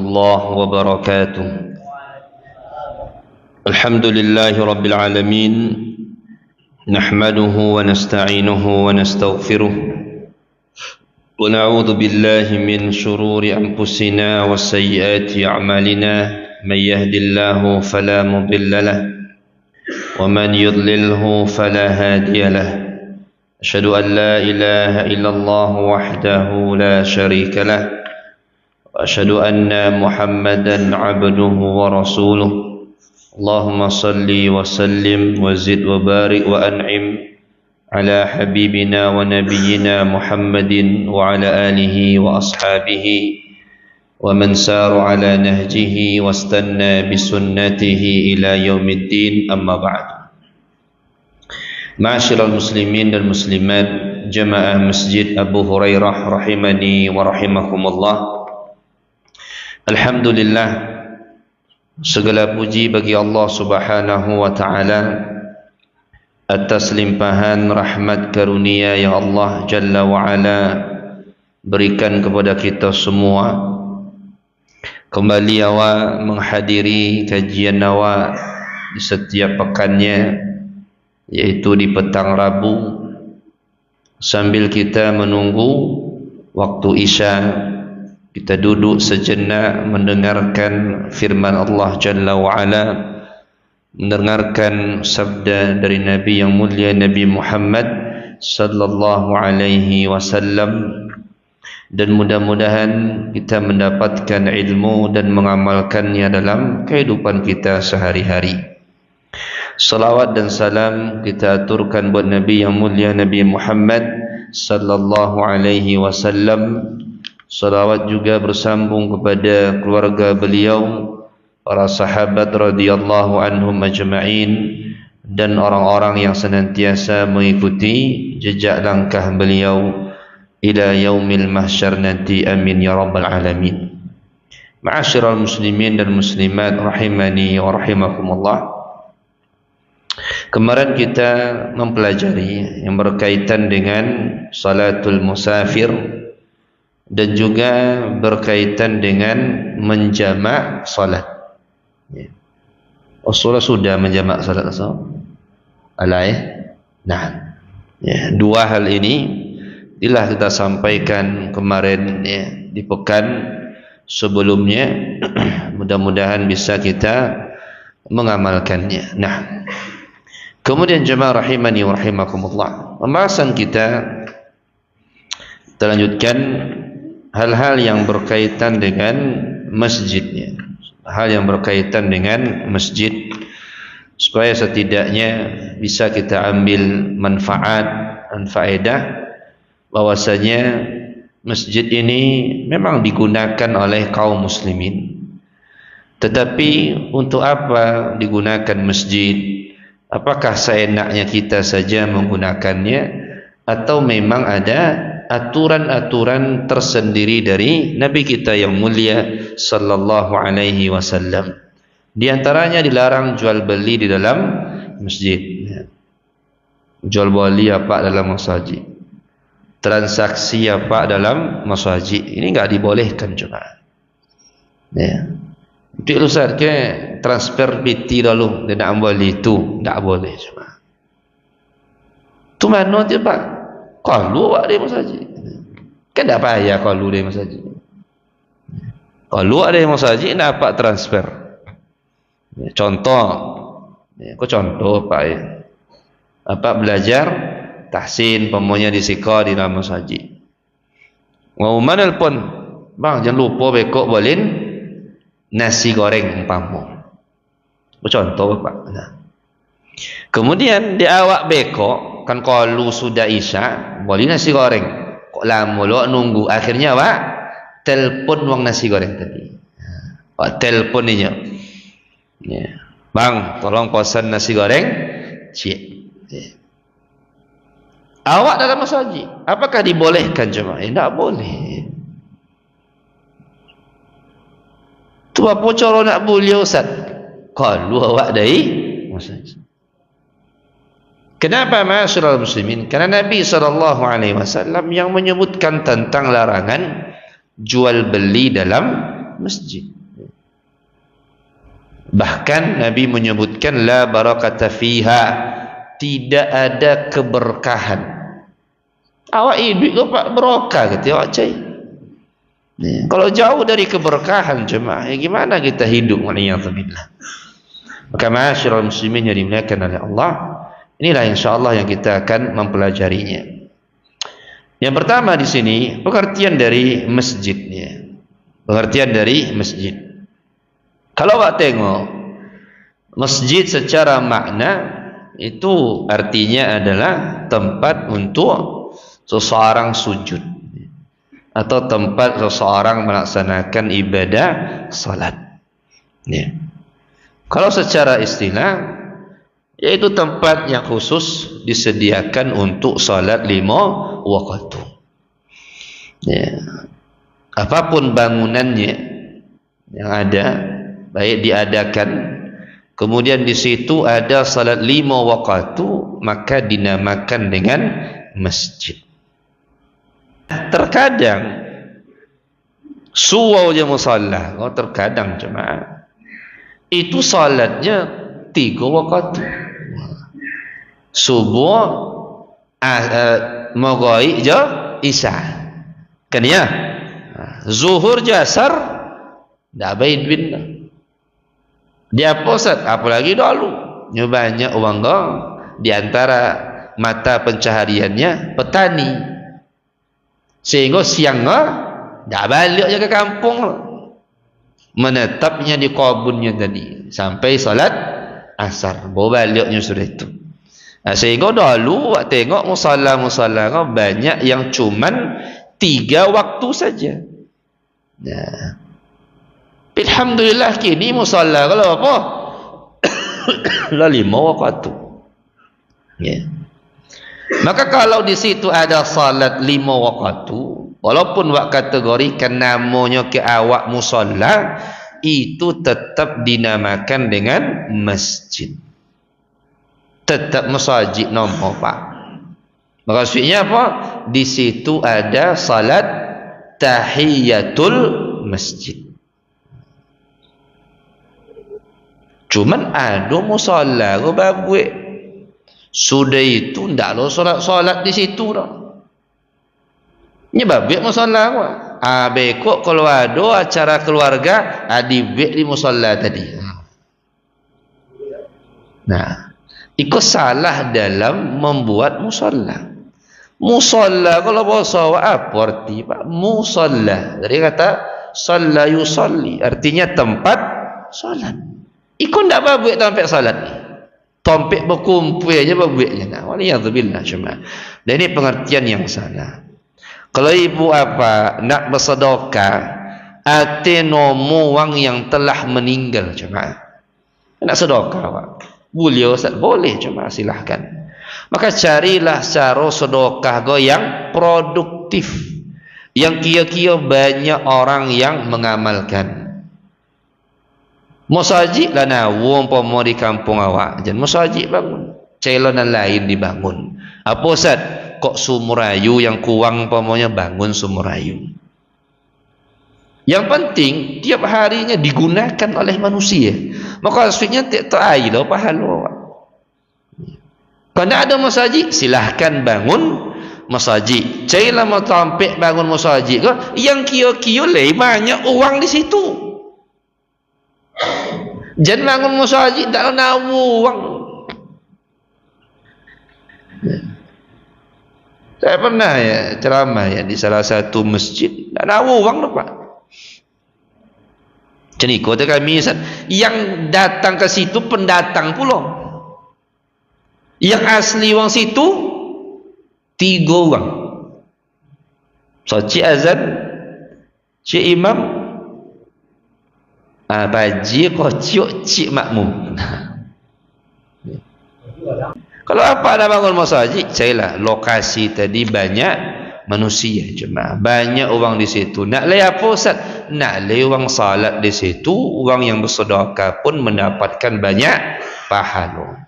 الله وبركاته. الحمد لله رب العالمين، نحمده ونستعينه ونستغفره ونعوذ بالله من شرور أنفسنا وسيئات أعمالنا. من يهد الله فلا مضل له ومن يضلله فلا هادي له. أشهد أن لا إله إلا الله وحده لا شريك له، وأشهد أن محمدا عبده ورسوله. اللهم صل وسلم وزد وبارك وأنعم على حبيبنا ونبينا محمد وعلى آله وأصحابه ومن سار على نهجه واستنى بسنته إلى يوم الدين. أما بعد. Ma'asyiral muslimin dan muslimat, jamaah Masjid Abu Hurairah rahimani wa rahimakumullah. Alhamdulillah, segala puji bagi Allah Subhanahu wa taala atas limpahan rahmat karunia yang Allah Jalla wa ala berikan kepada kita semua. Kembali awak menghadiri kajian awak di setiap pekannya, yaitu di petang Rabu, sambil kita menunggu waktu Isya, kita duduk sejenak mendengarkan firman Allah Jalla wa ala, mendengarkan sabda dari Nabi yang mulia Nabi Muhammad sallallahu alaihi wasallam, dan mudah-mudahan kita mendapatkan ilmu dan mengamalkannya dalam kehidupan kita sehari-hari. Salawat dan salam kita aturkan buat Nabi yang mulia Nabi Muhammad sallallahu alaihi wasallam. Salawat juga bersambung kepada keluarga beliau, para sahabat radhiyallahu anhum ajma'in, dan orang-orang yang senantiasa mengikuti jejak langkah beliau ila yaumil mahsyar nanti. Amin ya rabbal alamin. Ma'asyiral muslimin dan muslimat rahimani wa rahimakumullah. Kemarin kita mempelajari yang berkaitan dengan salatul musafir dan juga berkaitan dengan menjamak salat. Rasulullah sudah menjamak salat asar. Nah, dua hal ini telah kita sampaikan kemarin di pekan sebelumnya. Mudah-mudahan bisa kita mengamalkannya. Nah, kemudian jemaah rahimani wa rahimakumullah, pembahasan kita lanjutkan hal-hal yang berkaitan dengan masjidnya, hal yang berkaitan dengan masjid, supaya setidaknya bisa kita ambil manfaat dan faedah bahwasanya masjid ini memang digunakan oleh kaum muslimin. Tetapi untuk apa digunakan masjid? Apakah seenaknya kita saja menggunakannya, atau memang ada aturan-aturan tersendiri dari Nabi kita yang mulia sallallahu alaihi wasallam? Di antaranya dilarang jual beli di dalam masjid. Jual beli apa dalam masjid? Transaksi apa dalam masjid? Ini enggak dibolehkan juga. Ya. Itu Ustaz ke transfer BT lalu dia nak ambil itu, tak boleh cuma. Tu mana dia Pak? Kalau awak dia masjid. Kan tak payah kalau dia masjid. Kalau ada yang masjid dapat transfer. Contoh. Kau contoh Pak ya. Apa belajar tahsin pemonya di sika di dalam masjid. Mau mana pun, bang jangan lupa bekok boleh nasi goreng umpama. Contoh Bapak. Nah. Kemudian di awak beko kan kalau sudah Isya boleh nasi goreng. Kok lama lo nunggu, akhirnya Pak telpon wang nasi goreng tadi. Pak telpon dia. Ya. Bang, tolong pesan nasi goreng. Cik. Ya. Awak dalam masjid, apakah dibolehkan jemaah? Tidak boleh. Tu apa cara nak boleh Ustaz? Kalau awak dari masjid. Kenapa ma'asyiral muslimin? Karena Nabi SAW yang menyebutkan tentang larangan jual beli dalam masjid. Bahkan Nabi menyebutkan la barakata fiha, tidak ada keberkahan. Awak hidup ke pak berokah kata awak cai. Kalau jauh dari keberkahan jemaah, gimana kita hidup? Waliyadzubillah. Maka ma'asyiral muslimin yang dimuliakan oleh Allah, inilah insyaallah yang kita akan mempelajarinya. Yang pertama di sini pengertian dari masjidnya. Pengertian dari masjid. Kalau awak tengok masjid secara makna itu artinya adalah tempat untuk seseorang sujud atau tempat seseorang melaksanakan ibadah salat. Ya. Kalau secara istilah yaitu tempat yang khusus disediakan untuk salat 5 waktu. Ya. Apapun bangunannya yang ada, baik diadakan, kemudian di situ ada salat 5 waktu, maka dinamakan dengan masjid. Terkadang suau je musalla, terkadang jemaah itu salatnya 3 waktu. Subuh, maghrib je, isya. Kan ya? Zuhur je, asar, dah baik bin. Dia posat, apalagi dulu nya banyak orang gong di antara mata pencahariannya petani, sehingga siang dah balik je ke kampung, menetapnya di kebunnya tadi sampai salat asar, baru baliknya sudah itu. Sehingga dulu awak tengok musalla banyak yang cuman 3 waktu saja. Nah, alhamdulillah kini musalla kalau apa? Lah 5 waktu. Ya. Maka kalau di situ ada salat 5 waktu, walaupun wak kategorikan namanya ke awak musalla, itu tetap dinamakan dengan masjid. Tetap masjid nama pak. Maksudnya apa? Di situ ada salat tahiyatul masjid. Cuman ada musalla ke babuik. Sudah itu ndak lo solat di situ dah. Nya babuik musalla apa? Bekok kalau ada acara keluarga, adibek di musalla tadi. Nah, ikut salah dalam membuat musalla. Musalla kalau bahasa apa arti pak? Musalla dari kata salla yusalli, artinya tempat salat. Ikut ndak babuik tempat salat ni. Tompek berkumpul aja babuiknya. Nah, waliyadzubillah cuma. Dan ini pengertian yang salah. Kalau ibu apa nak bersedekah, ate nomo wang yang telah meninggal cuma. Nak sedekah pak. Boleh Ustaz? Boleh cuma silahkan. Maka carilah cara sedekah yang produktif, yang kira-kira banyak orang yang mengamalkan. Masjid lah nawung pomo di kampung awak, jangan masjid bangun, celonan lain dibangun. Apa Ustaz? Kok sumurayu yang kurang pomonya bangun sumurayu. Yang penting tiap harinya digunakan oleh manusia. Maka maksudnya tak air lah pahala. Kalau ada masjid, silahkan bangun masjid. Cailah mau tampik bangun masjid kan? Yang kio-kio leh banyak uang di situ. Jangan bangun masjid tak ada uang. Saya pernah ya ceramah ya di salah satu masjid, tak ada uang tu pak. Jadi kata kami yang datang ke situ pendatang pula. Yang asli wang situ 3 orang. So cik azan, cik imam, baji kocok cik makmum. Kalau apa ada bangun masjid, cailah lokasi tadi banyak manusia cuma banyak orang di situ. Nak leh apa Ustaz? Nak leh orang salat di situ, orang yang bersedekah pun mendapatkan banyak pahala.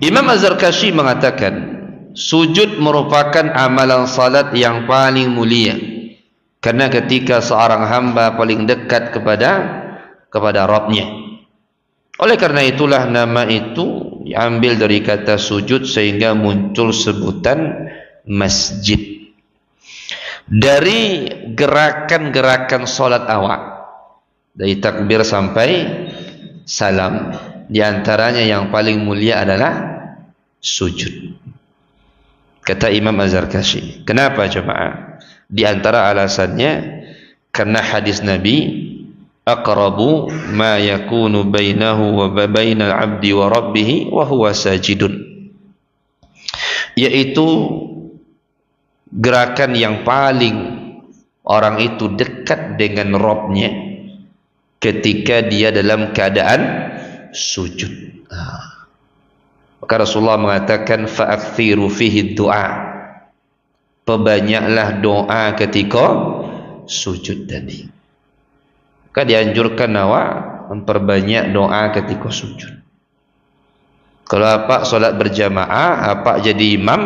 Imam Az-Zarkashi mengatakan, sujud merupakan amalan salat yang paling mulia. Karena ketika seorang hamba paling dekat kepada Rabb-Nya. Oleh karena itulah nama itu diambil dari kata sujud sehingga muncul sebutan masjid. Dari gerakan-gerakan solat awak, dari takbir sampai salam, di antaranya yang paling mulia adalah sujud. Kata Imam Az-Zarkashi. Kenapa jemaah? Di antara alasannya karena hadis Nabi, aqrabu ma yakunu bainahu wa bainal 'abdi wa rabbih wa huwa sajidun, yaitu gerakan yang paling orang itu dekat dengan Rabb-Nya ketika dia dalam keadaan sujud. Maka Rasulullah mengatakan fa'akthiru fihi du'a, perbanyaklah doa ketika sujud tadi. Maka dianjurkan awak memperbanyak doa ketika sujud. Kalau apa solat berjamaah, apa jadi imam,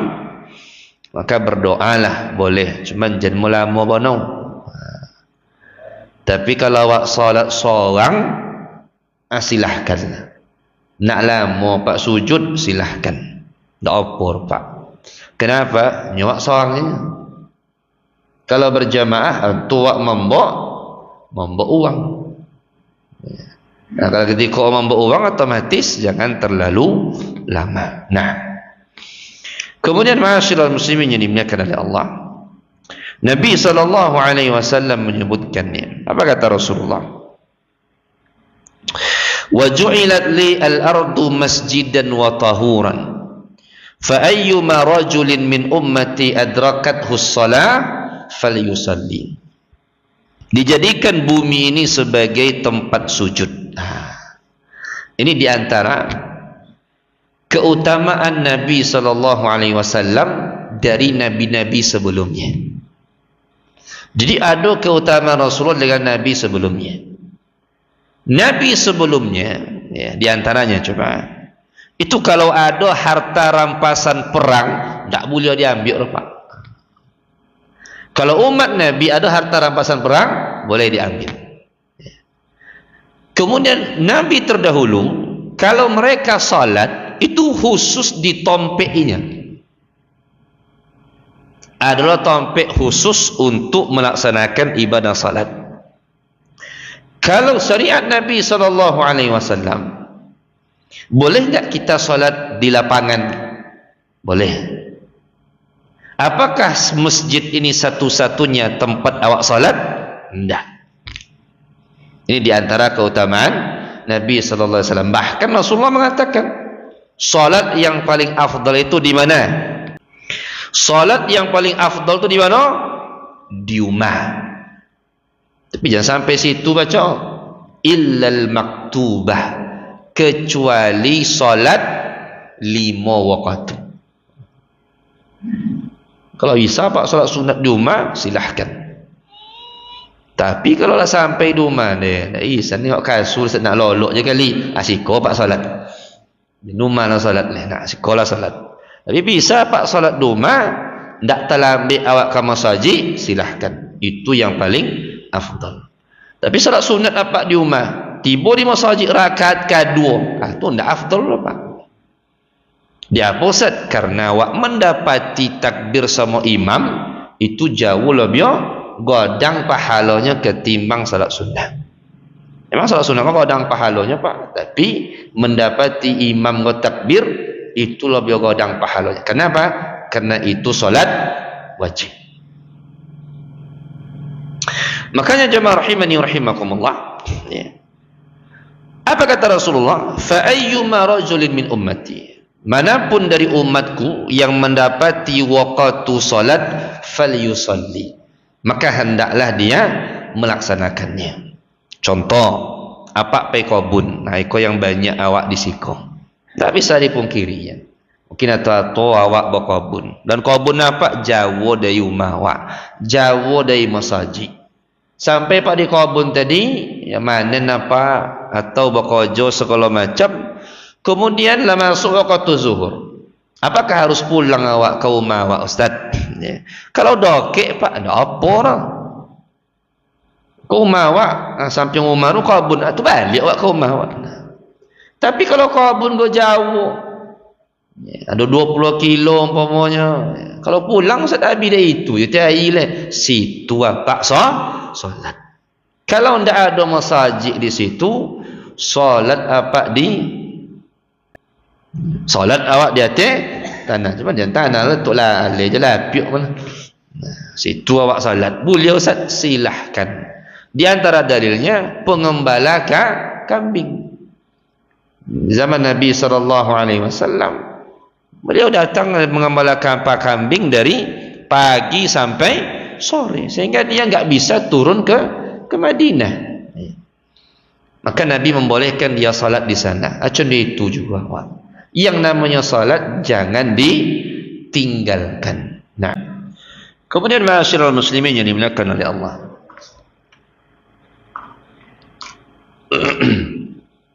maka berdoalah boleh, cuman jangan melama bono. Tapi kalau awak solat seorang, silahkan. Nak lama pak sujud, silahkan. Tak opor pak. Kenapa? Nyawak seorang ni. Kalau berjamaah, tuak membok uang. Nah, kalau ketika membok uang, otomatis jangan terlalu lama. Nah, kemudian ma'asyiral muslimin yang dimuliakan oleh Allah, Nabi SAW menyebutkannya. Apa kata Rasulullah? Wa ju'ilat li al-ardu masjidan wa tahuran, fa ayyuma rajulin min ummati adrakathu as-salah falyusalli. Dijadikan bumi ini sebagai tempat sujud. Ini diantara keutamaan Nabi SAW dari nabi-nabi sebelumnya. Jadi ada keutamaan Rasulullah dengan Nabi sebelumnya. Nabi sebelumnya, ya, diantaranya coba, itu kalau ada harta rampasan perang, tak boleh diambil, Pak. Kalau umat Nabi ada harta rampasan perang, boleh diambil. Kemudian Nabi terdahulu, kalau mereka salat, itu khusus ditompeknya. Adalah tompek khusus untuk melaksanakan ibadah salat. Kalau syariat Nabi SAW, boleh tak kita salat di lapangan? Boleh. Apakah masjid ini satu-satunya tempat awak salat? Tidak. Ini diantara keutamaan Nabi SAW. Bahkan Rasulullah mengatakan, salat yang paling afdal itu di mana? Salat yang paling afdal itu di mana? Di rumah. Tapi jangan sampai situ baca. Illal maktubah, kecuali salat 5 waktu. Kalau bisa pak salat sunat di rumah, silahkan. Tapi kalau lah sampai di rumah dia, isa tengok kasur nak lolok je kali, asiko pak salat. Di rumah lah salat ni, nak sekolah salat. Tapi bisa pak salat di rumah, ndak terlambat awak ke masjid, silahkan. Itu yang paling afdal. Tapi salat sunat apa di rumah, tiba di masjid rakaat kedua, itu ndak afdal lah pak. Dia apa Ustaz? Karena awak mendapati takbir sama imam itu jauh lebih godang pahalanya ketimbang salat sunnah. Memang salat sunnah kan godang pahalanya pak, tapi mendapati imam takbir itu lebih godang pahalanya. Kenapa? Karena itu salat wajib. Makanya jemaah rahimani rahimakumullah, ya. Apa kata Rasulullah? Fa ayyuma rajulin min ummati, manapun dari umatku yang mendapati waqtu salat falyusalli, maka hendaklah dia melaksanakannya. Contoh, apa pai kobun, nah iko yang banyak awak di siko, tak bisa dipungkiri ya. Mungkin atau awak berkobun, dan kobun apa? Jauh dari rumah awak, jauh dari masjid. Sampai pak di kobun tadi, ya mana apa atau bekojo segala macam. Kemudian lah masuk waktu zuhur. Apakah harus pulang awak ke rumah awak Ustaz? Ya. Kalau dokek pak, ada apa lah? ke rumah awak, sampai rumah tu kebun tu balik awak ke rumah awak. Tapi kalau kebun go jauh, ada 20 kilo umpamanya, kalau pulang Ustaz habis dah itu je tai lah. Situ apa solat. Kalau ndak ada masjid di situ, solat apa di solat awak di atas tanah. Cuma dia tanah letuklah alih je lah piuk mana. Situ awak salat. Boleh Ustaz, silahkan. Di antara dalilnya pengembala kambing. Zaman Nabi SAW, beliau datang mengembalakan kambing dari pagi sampai sore, sehingga dia enggak bisa turun ke Madinah. Maka Nabi membolehkan dia salat di sana. Macam itu juga. Yang namanya salat jangan ditinggalkan. Nah, kemudian ma'asyiral muslimin yang dimuliakan oleh Allah.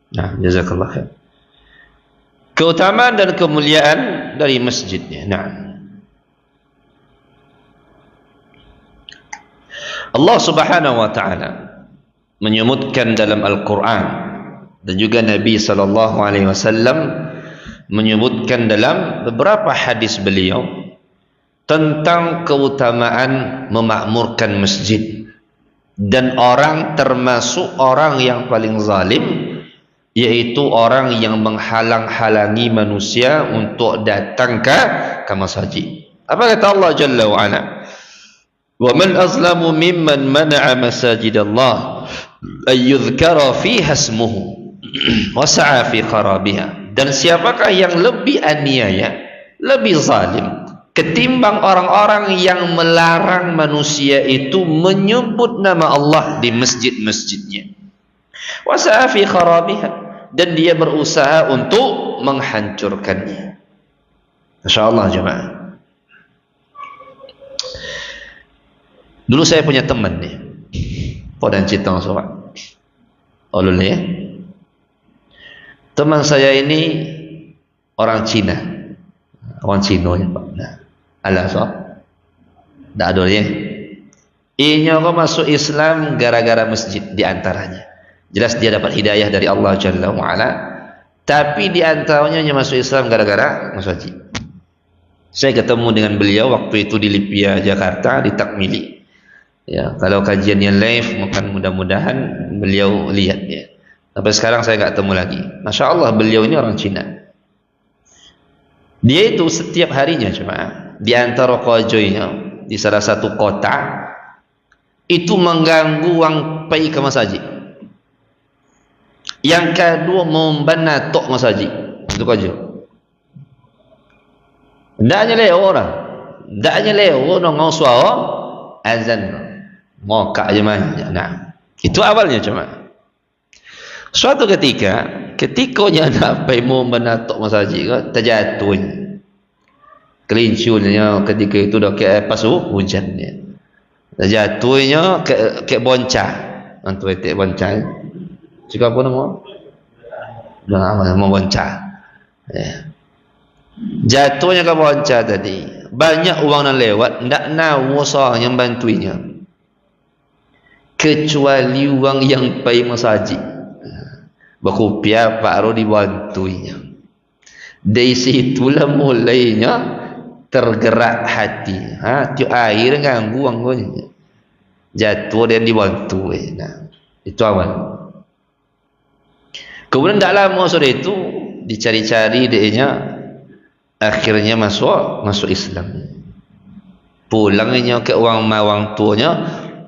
Nah, jazakallah khair. Keutamaan dan kemuliaan dari masjidnya. Nah, Allah Subhanahu wa taala menyebutkan dalam Al-Quran, dan juga Nabi sallallahu alaihi wasallam menyebutkan dalam beberapa hadis beliau tentang keutamaan memakmurkan masjid. Dan orang termasuk orang yang paling zalim, yaitu orang yang menghalang-halangi manusia untuk datang ke masjid. Apa kata Allah Jalla wa Ala? Wa man azlamu mimman mana'a masajidallah ay yudhkara fiha ismuhu wa sa'a fi kharabiha. Dan siapakah yang lebih aniaya, lebih zalim ketimbang orang-orang yang melarang manusia itu menyebut nama Allah di masjid-masjidnya. Wa sa'a fi kharabiha, dan dia berusaha untuk menghancurkannya. Masyaallah jemaah. Dulu saya punya teman nih, dan cerita soal. Oleh ya. Teman saya ini orang Cina. Orang Cina ya, Pak. Nah, alasan tak ada ya. Inya kau masuk Islam gara-gara masjid di antaranya. Jelas dia dapat hidayah dari Allah Jalla wa Ala, tapi di antaranya dia masuk Islam gara-gara masjid. Saya ketemu dengan beliau waktu itu di Lipia, Jakarta, di Takmili. Ya, kalau kajian yang live, maka mudah-mudahan beliau lihat ya. Sampai sekarang saya enggak ketemu lagi. Masya Allah, beliau ini orang Cina. Dia itu setiap harinya cuma di antara kojoinya di salah satu kota itu mengganggu orang pergi ke masjid. Yang kedua membana tok masjid. Itu kojo. Ndaknya le orang. Ndaknya le orang ngau suara azan. Ngokak aja mah. Nah, itu awalnya cuma. Suatu ketika dia nak pergi membana tok masjid, terjatuh. Kelincurnya ketika itu dah ke pas hujan dia. Terjatuhnya ke boncah. Antu etek boncah. Cakap apa nama? Dah mau boncah. Ya. Jatuhnya ke boncah tadi. Banyak orang yang lewat, ndak nahu seorang yang bantuinya. Kecuali orang yang pergi masjid. Berkupiah Pak Ro dibantuinya. Dari situlah mulainya tergerak hati. Tiap air ganggu anggonya. Jatuh dan dibantu. Nah, itu awal. Kemudian tak lama sore itu dicari-cari dia, akhirnya masuk Islam. Pulangnya ke orang tuanya,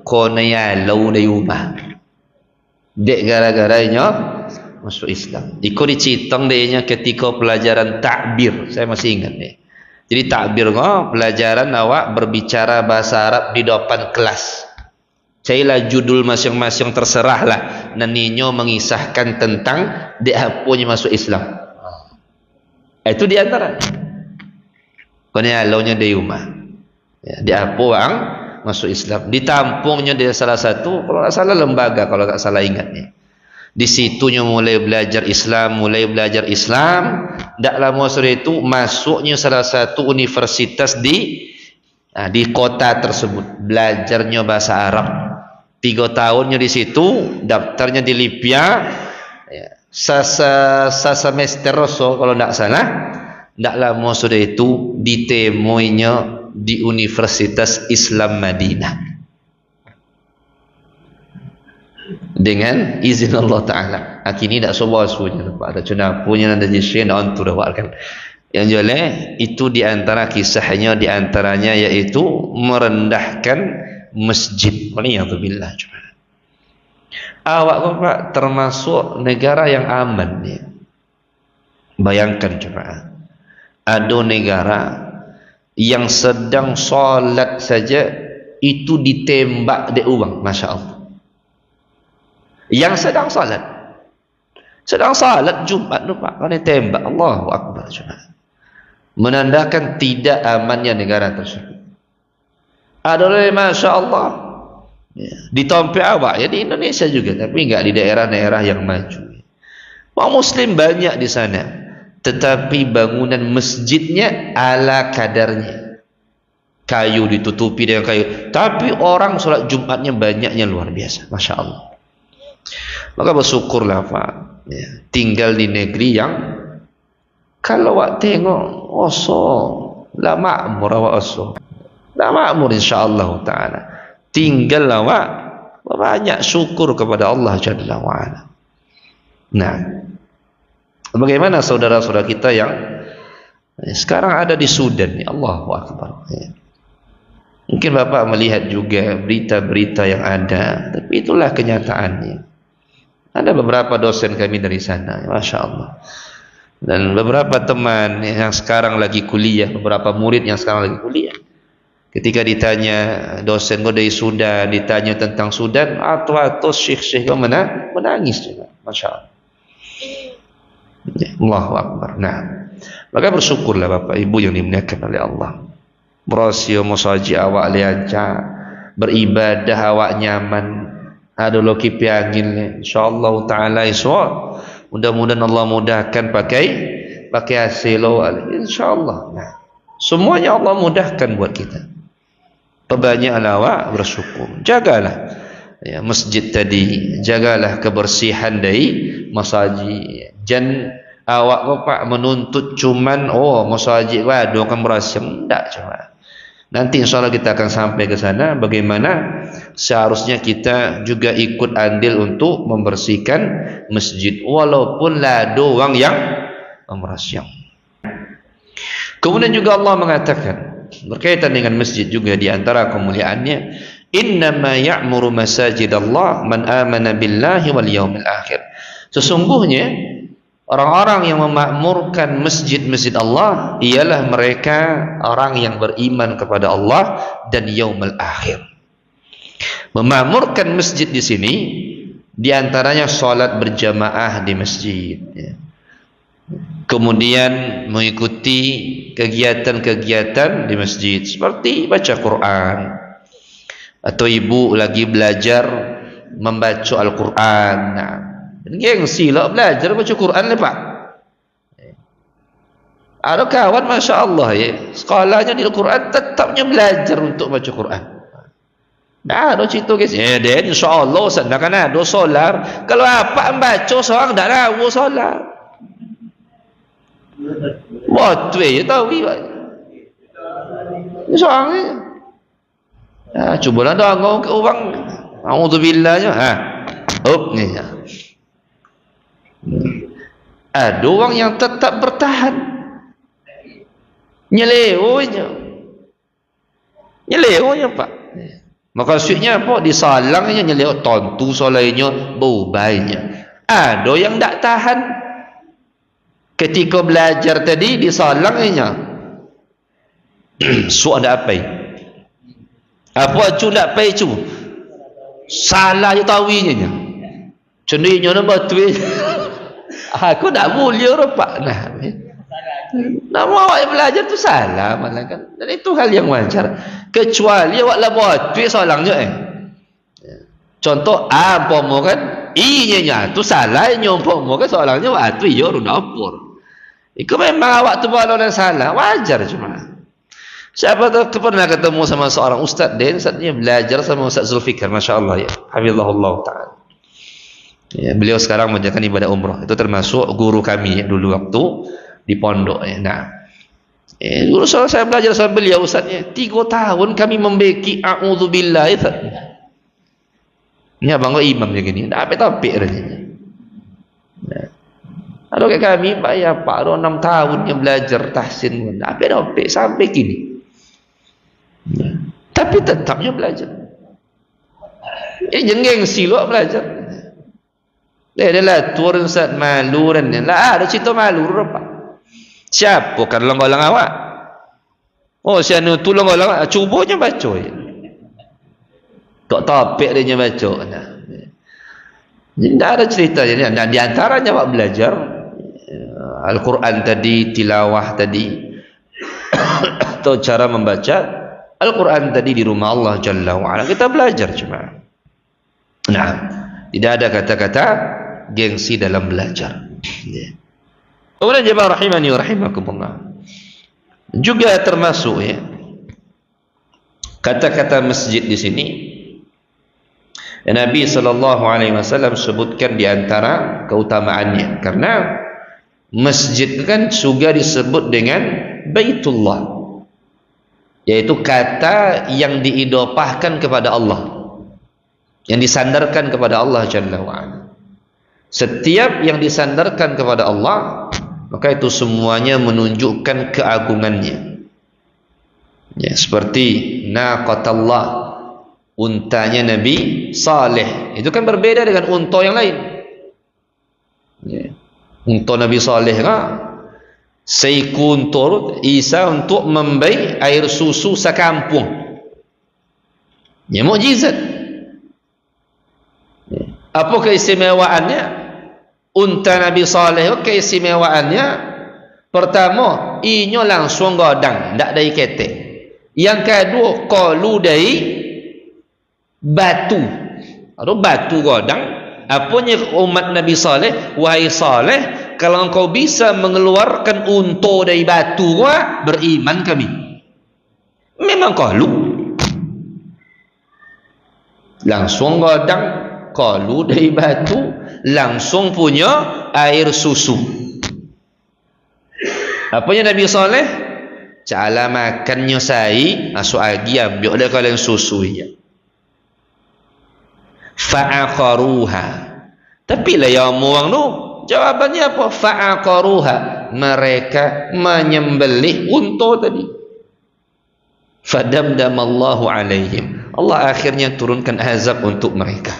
konaya lau dari rumah. Dek gara-garanya masuk Islam. Ikut dicitang dia ketika pelajaran takbir. Saya masih ingat ni. Jadi takbir pelajaran awak berbicara bahasa Arab di depan kelas. Cailah judul masing-masing terserahlah. Naninyo mengisahkan tentang dia punya masuk Islam. Itu di antara. Konaya launya dari rumah. Ya, dia puang masuk Islam. Ditampungnya dia salah satu, kalau tak salah lembaga, kalau tak salah ingat ni. Di situnya mulai belajar Islam. Tak lama sore itu masuknya salah satu universitas di kota tersebut. Belajarnya bahasa Arab. 3 tahunnya di situ, daftarnya di Libya, ya. Semester so, kalau tidak salah, tidak lama sudah itu ditemuinya di Universitas Islam Madinah dengan izin Allah Ta'ala. Kini tidak semua sunya, ada cuna punya ada jisya dan antu dah kan. Yang jelas itu diantara kisahnya, diantaranya yaitu merendahkan masjid. Waliyadzubillah. Awak Bapak termasuk negara yang aman ya. Bayangkan coba, ada negara yang sedang solat saja itu ditembak di uang, masya Allah. Yang sedang solat Jumat tu Pak, kalau ditembak, Allahu Akbar coba. Menandakan tidak amannya negara tersebut. Ada orang masya Allah ya, di tempat awak ya di Indonesia juga, tapi enggak di daerah-daerah yang maju. Orang Muslim banyak di sana, tetapi bangunan masjidnya ala kadarnya, kayu ditutupi dengan kayu, tapi orang sholat Jumatnya banyaknya luar biasa, masya Allah. Maka bersyukurlah Pak ya, tinggal di negeri yang kalau awak tengok lah makmur, awak lah makmur insyaAllah ta'ala. Tinggal awak banyak syukur kepada Allah Jalla wa'ala. Nah, bagaimana saudara-saudara kita yang sekarang ada di Sudan ya, Allahu Akbar ya. Mungkin Bapak melihat juga berita-berita yang ada, tapi itulah kenyataannya. Ada beberapa dosen kami dari sana, masya Allah, dan beberapa teman yang sekarang lagi kuliah, beberapa murid yang sekarang lagi kuliah. Ketika ditanya dosen kau dari Sudan, ditanya tentang Sudan, atau syekh-syekh kau menangis juga, masya Allah. Allahu Akbar. Nah, maka bersyukurlah Bapak Ibu yang dimuliakan oleh Allah. Berasio musaji awak liaca, beribadah awak nyaman, ada loki piangin, insyaallah taala iswa. Mudah-mudahan Allah mudahkan pakai hasil insyaallah. Nah, semuanya Allah mudahkan buat kita. Perbanyaklah awak bersyukur. Jagalah ya, masjid tadi, jagalah kebersihan dari masjid. Jangan awak Bapak menuntut cuman masjid waduh kan berasam, enggak cuma. Nanti insyaallah kita akan sampai ke sana bagaimana seharusnya kita juga ikut andil untuk membersihkan masjid walaupun lah doang yang memerasyang. Kemudian juga Allah mengatakan berkaitan dengan masjid juga di antara kemuliaannya, innama ya'muru masajidallah man amana billahi wal yaumil akhir. Sesungguhnya orang-orang yang memakmurkan masjid-masjid Allah ialah mereka orang yang beriman kepada Allah dan yaumul akhir. Memakmurkan masjid di sini diantaranya salat berjamaah di masjid ya. Kemudian mengikuti kegiatan-kegiatan di masjid seperti baca Quran, atau ibu lagi belajar membaca Al-Quran. Nah, gengsi lah belajar baca Quran lah Pak. Ada kawan masya Allah ya, sekolahnya di Al-Quran tetapnya belajar untuk baca Quran. Nah, ada cerita guys. Dia insya Allah sana kan ada solar. Kalau apa membaca seorang tak tahu solar. Waktu ya tahu soalnya. Nah, cubalah dongong ke orang. A'udzubillahnya. Ni. Ada orang yang tetap bertahan. Nyelewanya Pak. Maksudnya apa? Disalangnya nyelew tontu solainya beubainya. Ada yang tak tahan. Ketika belajar tadi disalangnya. Ada apa? Apa cu nak pai cu? Salah je tawinya. Cendinya nak betul. Aku tak mulia Pak. Nah, nama awak belajar tu salah malah kan. Dan itu hal yang wajar. Kecuali awak lah betul salangnya Contoh pomo kan inya tu salah pomo kan salangnya waktu yo dapur. Itu memang awak tu bawa orang salah, wajar cuma. Siapa tahu pernah ketemu sama seorang ustaz, dan ustaznya belajar sama Ustaz Zulfikar, masya-Allah ya, hafizahullah taala. Ya, beliau sekarang menjalankan ibadah umrah. Itu termasuk guru kami ya, dulu waktu di pondok ya. Nah, dulu saya belajar sama beliau ustaznya 3 tahun kami membeki a'udzubillah itu. Ini abang kok imam yang gini, tak topik rasanya. Nah, kalau kayak kami Pak ya Pak 6 tahun yang belajar tahsin, tak topik sampai kini. Nah, tapi tetapnya belajar. Jengeng silok belajar. Dia adalah turun saat malu dan lah ada cerita malu apa? Siapa kan long-long awak? Oh, siapa tu long-long awak? Cubanya baca ya. Tok topik dia baca. Nah. Jadi tak ada cerita jadi di antaranya awak belajar Al-Quran tadi, tilawah tadi atau cara membaca Al-Quran tadi di rumah Allah Jalla wa'ala. Kita belajar cuma. Nah, tidak ada kata-kata gengsi dalam belajar. Kemudian jemaah rahimani wa rahimakumullah, juga termasuk ya kata-kata masjid di sini. Nabi SAW sebutkan di antara keutamaannya, karena masjid kan juga disebut dengan Baitullah, yaitu kata yang diidopahkan kepada Allah, yang disandarkan kepada Allah Jalla wa'ala. Setiap yang disandarkan kepada Allah, maka itu semuanya menunjukkan keagungannya ya, seperti naqatallah, untanya Nabi Saleh. Itu kan berbeda dengan unta yang lain ya. Unta Nabi Saleh kan seikun turut Isa untuk membaik air susu sekampung ya, mukjizat ya. Apa keistimewaannya unta Nabi Saleh? Keistimewaannya pertama, inyo langsung godang, tak dari ketek. Yang kedua, kalu dari batu. Ada batu godang. Apanya umat Nabi Saleh? Wahai Saleh, kalau engkau bisa mengeluarkan unta dari batu, gua beriman kami. Memang kalu langsung godang, kalu dari batu, langsung punya air susu. Apanya Nabi Saleh? Cala makannya sai, masuk agi ambil dah kalian susu ya. Fa'aqaruha. Tapi lah yang muang tu, jawabannya apa? Fa'aqaruha. Mereka menyembelih unta tadi. Fadamdamallahu alaihim. Allah akhirnya turunkan azab untuk mereka.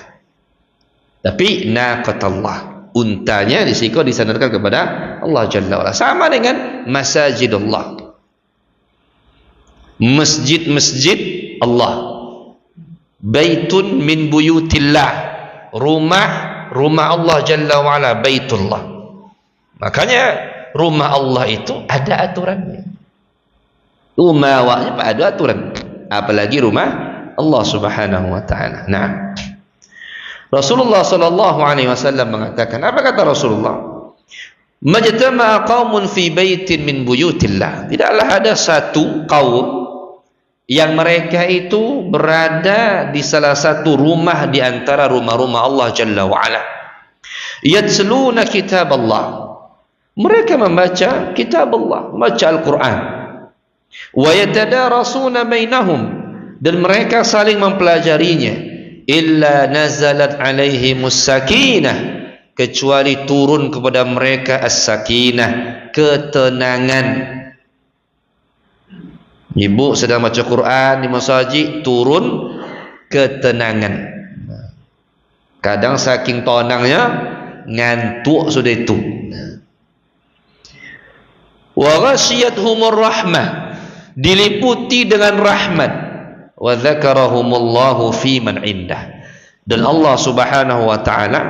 Tapi naqatallah, untanya disiko disandarkan kepada Allah Jalla wa'ala. Sama dengan masajidullah, masjid-masjid Allah. Baitun min buyutillah, rumah Allah Jalla wa'ala, baitullah. Makanya rumah Allah itu ada aturannya. Rumah awaknya ada aturan, apalagi rumah Allah Subhanahu wa ta'ala. Nah, Rasulullah SAW mengatakan, apa kata Rasulullah? Majtama'a qaumun fi baitin min buyutillah. Tidaklah ada satu kaum yang mereka itu berada di salah satu rumah di antara rumah-rumah Allah Jalla wa'ala. Yatsluna kitab Allah. Mereka membaca kitab Allah, membaca Al-Quran. Wa yatadarasuna bainahum, dan mereka saling mempelajarinya. Illa nazalat alaihimus sakinah, kecuali turun kepada mereka as-sakinah, ketenangan. Ibu sedang baca Quran di masjid, turun ketenangan. Kadang saking tonangnya ngantuk sudah itu. Wa ghasyiyatuhumur rahmah, diliputi dengan rahmat. Wa dzakarahumullahu fi man indah, dan Allah Subhanahu wa ta'ala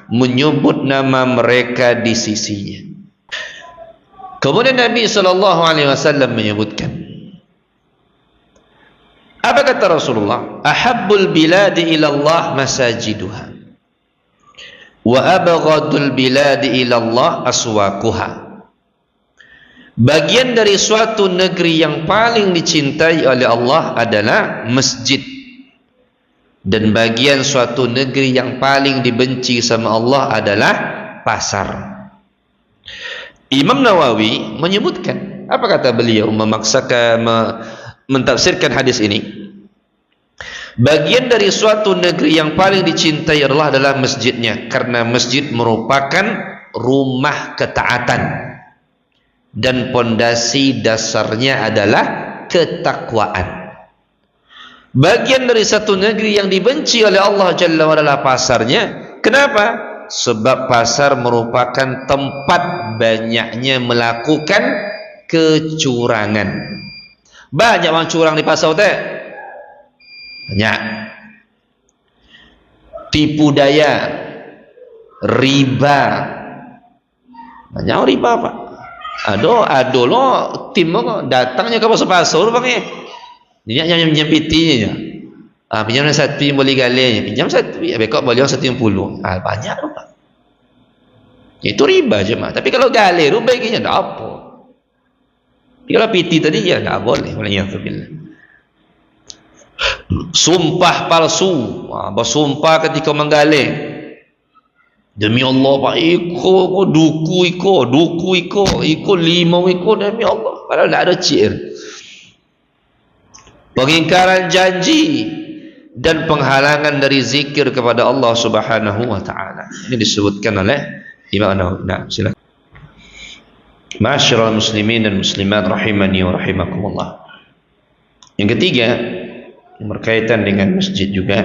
menyebut nama mereka di sisinya. Kemudian Nabi SAW menyebutkan, apa kata Rasulullah? Ahabbul biladi ilallah masajiduha, wa abghadul biladi ilallah aswaquha. Bagian dari suatu negeri yang paling dicintai oleh Allah adalah masjid, dan bagian suatu negeri yang paling dibenci sama Allah adalah pasar. Imam Nawawi menyebutkan, apa kata beliau memaksakan mentafsirkan hadis ini? Bagian dari suatu negeri yang paling dicintai adalah masjidnya, karena masjid merupakan rumah ketaatan dan pondasi dasarnya adalah ketakwaan. Bagian dari satu negeri yang dibenci oleh Allah Jalla wa Ala pasarnya. Kenapa? Sebab pasar merupakan tempat banyaknya melakukan kecurangan. Banyak orang curang di pasar teh. Banyak. Tipu daya, riba. Banyak riba, Pak. Ado lo tim mo datangnya ke pasar pakai dia nyempitinya. Pinjam satu boleh galenya, pinjam satu bekok boleh 150. Banyak tu, Pak. Itu riba je, Mak. Tapi kalau gale tu baiknya tak apa. Kalau piti tadi ya tak boleh, waliyadzubillah. Sumpah palsu, bersumpah ketika menggaleng. Demi Allah, Pak, iko duku 5 iko demi Allah, padahal tak ada cir. Pengingkaran janji dan penghalangan dari zikir kepada Allah Subhanahu wa taala. Ini disebutkan oleh Imam Nawawi. Nah, silakan. Ma'asyiral muslimin dan muslimat rahimani wa rahimakumullah. Yang ketiga, yang berkaitan dengan masjid juga.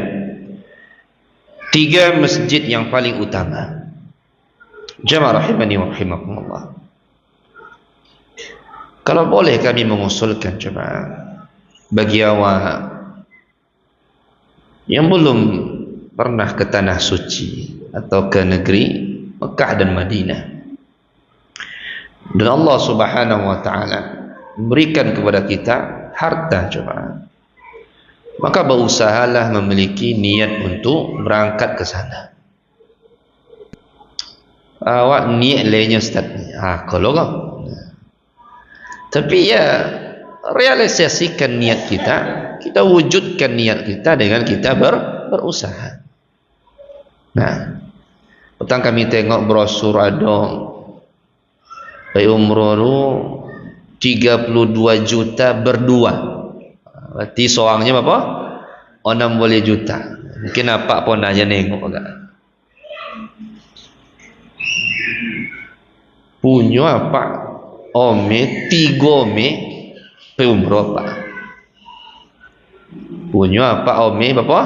3 masjid yang paling utama. Jamaah rahimani wa rahimakumullah. Kalau boleh kami mengusulkan jemaah, bagi awak yang belum pernah ke tanah suci atau ke negeri Mekah dan Madinah, dan Allah Subhanahu wa taala memberikan kepada kita harta jemaah, maka berusahalah memiliki niat untuk berangkat ke sana. Awak niat lainnya Ustaz. Kalau kau. Tapi ya realisasikan niat kita, kita wujudkan niat kita dengan kita berusaha. Nah, petang kami tengok brosur ada umroh 32 juta berdua. Berarti seorangnya berapa? 60 juta. Mungkin apa pun aja nengok agak. Punya apa? Ome 3 ome umroh, Pak. Punya apa ome berapa?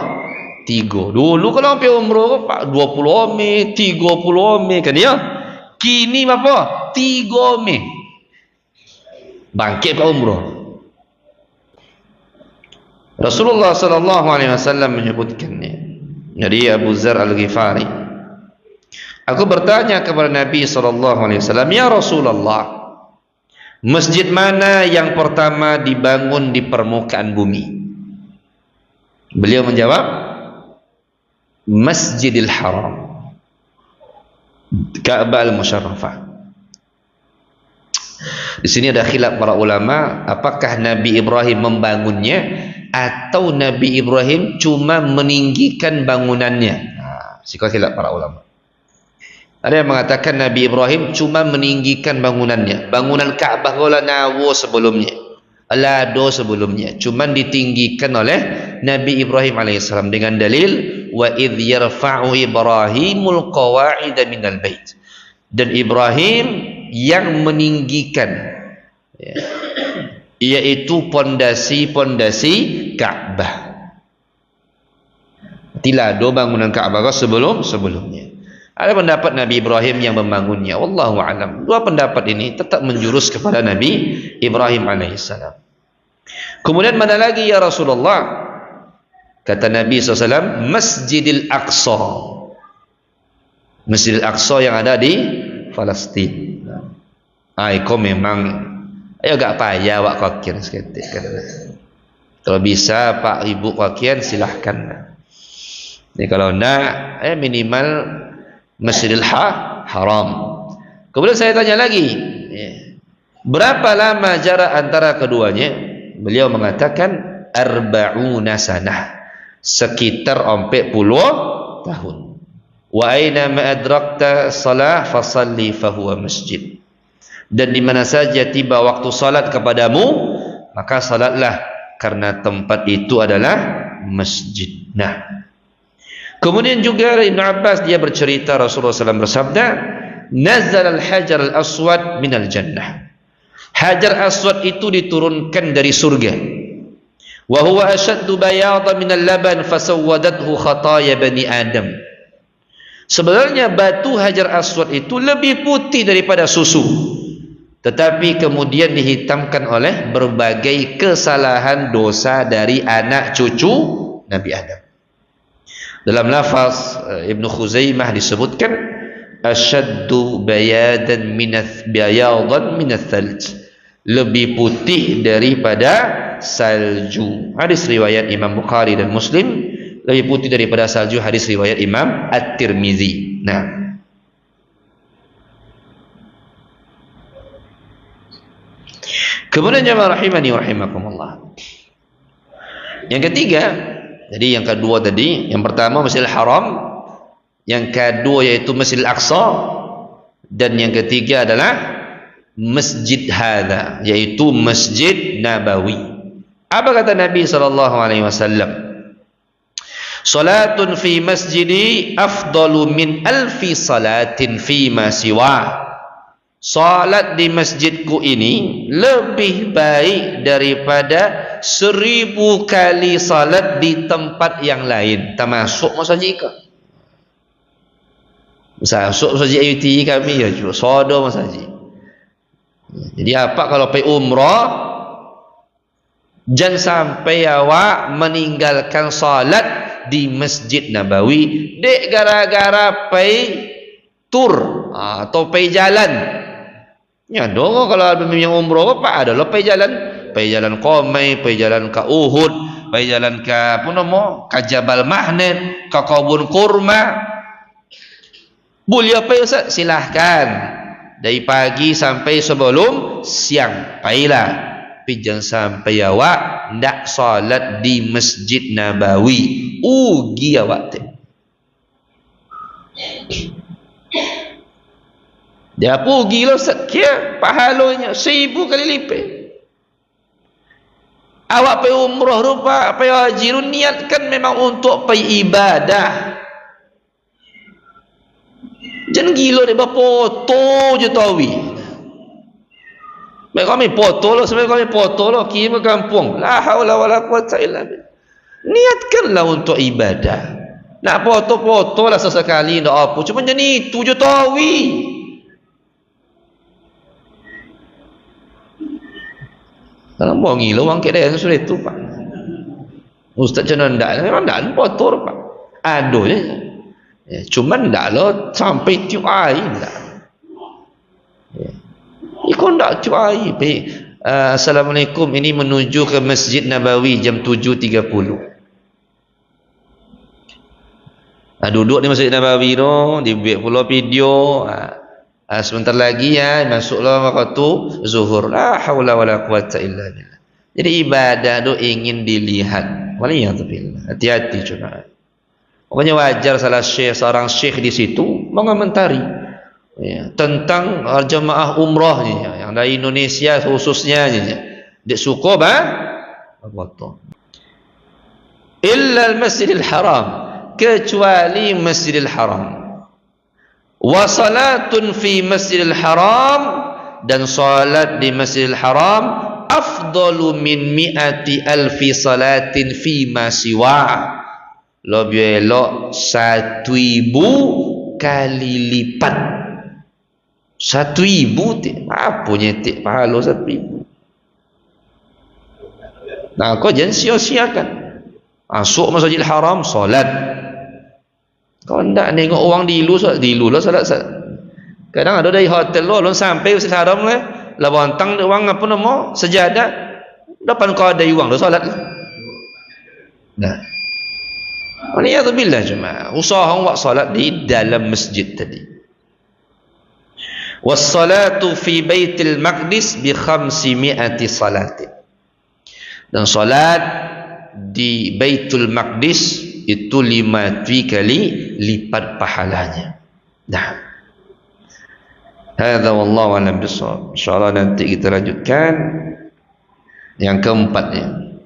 3. Dulu kalau pergi umroh, Pak, 20 ome, 30 ome kan ya? Kini berapa? 3 ome. Bangkit Pak umroh. Rasulullah sallallahu alaihi wasallam menyebutkannya dari Abu Dzar Al-Ghifari. Aku bertanya kepada Nabi sallallahu alaihi wasallam, "Ya Rasulullah, masjid mana yang pertama dibangun di permukaan bumi?" Beliau menjawab, Masjidil Haram, Ka'bah Al-Musyarrafah. Di sini ada khilaf para ulama, apakah Nabi Ibrahim membangunnya atau Nabi Ibrahim cuma meninggikan bangunannya. Sikap khilaf para ulama. Ada yang mengatakan Nabi Ibrahim cuma meninggikan bangunannya. Bangunan Ka'bah wala nawo sebelumnya, lado sebelumnya, cuma ditinggikan oleh Nabi Ibrahim alaihissalam dengan dalil wa idh yarfa'u Ibrahimul qawa'ida minal bait. Dan Ibrahim yang meninggikan, ya, yaitu pondasi-pondasi Ka'bah. Tilado bangunan Ka'bah sebelumnya. Ada pendapat Nabi Ibrahim yang membangunnya. Wallahu a'lam. Dua pendapat ini tetap menjurus kepada Nabi Ibrahim alaihissalam. Kemudian mana lagi ya Rasulullah? Kata Nabi SAW, Masjidil Aqsa. Masjidil Aqsa yang ada di Palestin. Kau memang agak payah wak kakian seketik kan. Kalau bisa Pak Ibu kakian silahkan. Ini kalau enggak, minimal Masjidil Haram. Kemudian saya tanya lagi, Berapa lama jarak antara keduanya? Beliau mengatakan arba'una sanah, sekitar 40 tahun. Wa aina ma adrakta salah fasalli fahuwa masjid. Dan di mana saja tiba waktu salat kepadamu, maka salatlah, karena tempat itu adalah masjid. Nah, kemudian juga Ibn Abbas dia bercerita Rasulullah SAW bersabda, nazal al-hajar al-aswad minal jannah. Hajar aswad itu diturunkan dari surga. Wa huwa ashaddu bayadan minal laban fasawwadathu khataya bani Adam. Sebenarnya batu hajar aswad itu lebih putih daripada susu, tetapi kemudian dihitamkan oleh berbagai kesalahan dosa dari anak cucu Nabi Adam. Dalam lafaz Ibn Khuzaimah disebutkan ashaddu bayadan minath thalj, lebih putih daripada salju. Hadis riwayat Imam Bukhari dan Muslim. Lebih putih daripada salju, hadis riwayat Imam At-Tirmizi. Nah, kemudian jemaah rahimani wa rahimakumullah, yang ketiga, jadi yang kedua tadi, yang pertama Masjidil Haram, yang kedua yaitu Masjidil Aqsa, dan yang ketiga adalah Masjid hadza, yaitu Masjid Nabawi. Apa kata Nabi SAW? Salatun fi masjidi afdalu min alfi salatin fi ma siwa. Salat di masjidku ini lebih baik daripada 1000 kali salat di tempat yang lain, termasuk masjid ke? Masuk masjid IUT kami ya juga sodo masjid. Jadi apa kalau pergi umrah, jangan sampai awak meninggalkan salat di Masjid Nabawi dek gara-gara pergi tur atau pergi jalan. Ya dong, kalau memang umrah apa ada lo pergi jalan Qomai, pergi jalan ke Uhud, pergi jalan ke apa nama, ke Jabal Mahnet, ke kebun kurma. Boleh apa ya Ustaz? Silahkan. Dari pagi sampai sebelum siang, pergilah. Tapi jangan sampai awak ndak salat di Masjid Nabawi. Ugi awak tu. Dia pergi lah sekian pahalanya 1000 kali lipat. Awak pergi umrah rupa, pergi haji, niatkan memang untuk pergi ibadah. Jangan gila dia berfoto je tawi. Baik kami foto lah, sebenarnya kami foto lah, kira kampung. La haula wala quwwata illa billah. Niatkanlah untuk ibadah. Nak foto-foto lah sesekali, tak apa. Cuma jangan itu je tawi. Kalau mau gila, orang kira sudah itu Pak. Ustaz macam mana? Memang tak foto Pak. Aduh je. Ya, cuma tak lah sampai tiup air tak. Ya. Ikut tak tiup air. Assalamualaikum, ini menuju ke Masjid Nabawi jam 7.30. Duduk di Masjid Nabawi tu, dibuat pula video. Sebentar lagi ya masuklah waktu zuhur. La haula wala quwata illa billah. Jadi ibadah tu ingin dilihat. Waliyadzubillah. Hati-hati cuma. Pokoknya wajar seorang syekh di situ mengomentari ya, tentang jemaah umrahnya yang dari Indonesia khususnya dia suka foto. Illa al-Masjidil Haram, kecuali Masjidil Haram. Wa salatun fi Masjidil Haram, dan salat di Masjidil Haram afdalu min 100,000 salatin fi ma siwa. Lebih elok 1000 kali lipat. 1000 tik apa nyetik pahala 1000. Nah, kau jangan sia-siakan. Masuk Masjidil Haram solat. Kau ndak nengok orang dilu lah solat. Kadang ada dari hotel lo sampai Masjidil Haram lah, bantang dia orang apa nama sejadah depan kau ada orang dah solat. Nah, waliyadzubillah jemaah, usaha buat salat di dalam masjid tadi. Was-salatu fi Baitul Maqdis bi 500 salatin. Dan salat di Baitul Maqdis itu 5 kali lipat pahalanya. Nah, hadza wallahu a'lam bissawab. Insyaallah nanti kita lanjutkan yang keempatnya,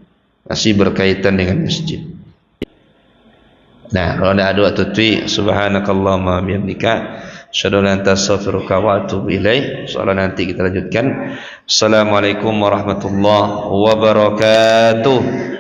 masih berkaitan dengan masjid. Nah, kalau ada waktu tu, subhanakallahumma bihamdika asyhadu an la ilaha illa anta astaghfiruka wa atubu ilaik. Insyaallah nanti kita lanjutkan. Assalamualaikum warahmatullahi wabarakatuh.